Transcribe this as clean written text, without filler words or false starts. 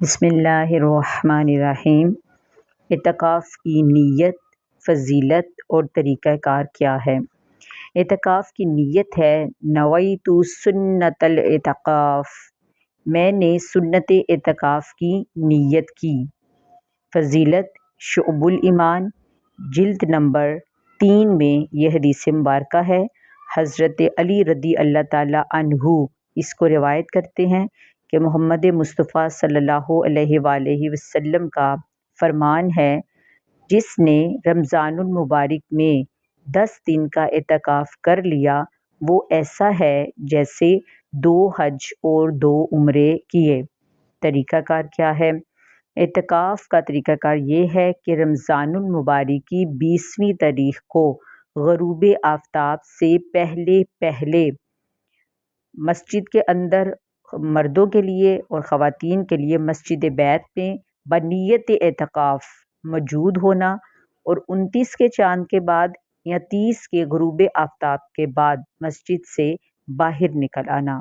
بسم اللہ الرحمن الرحیم۔ اعتکاف کی نیت، فضیلت اور طریقہ کار کیا ہے؟ اعتکاف کی نیت ہے نویت سنت الاعتکاف، میں نے سنت اعتکاف کی نیت کی۔ فضیلت، شعب الایمان جلد نمبر 3 میں یہ حدیث مبارکہ ہے۔ حضرت علی رضی اللہ تعالیٰ عنہ اس کو روایت کرتے ہیں کہ محمد مصطفیٰ صلی اللہ علیہ وآلہ وسلم کا فرمان ہے، جس نے رمضان المبارک میں 10 دن کا اعتکاف کر لیا، وہ ایسا ہے جیسے 2 حج اور 2 عمرے کیے۔ طریقہ کار کیا ہے؟ اعتکاف کا طریقہ کار یہ ہے کہ رمضان المبارک کی 20ویں تاریخ کو غروب آفتاب سے پہلے مسجد کے اندر مردوں کے لیے اور خواتین کے لیے مسجد بیت میں بنیت اعتکاف موجود ہونا، اور 29 کے چاند کے بعد یا 30 کے غروب آفتاب کے بعد مسجد سے باہر نکل آنا۔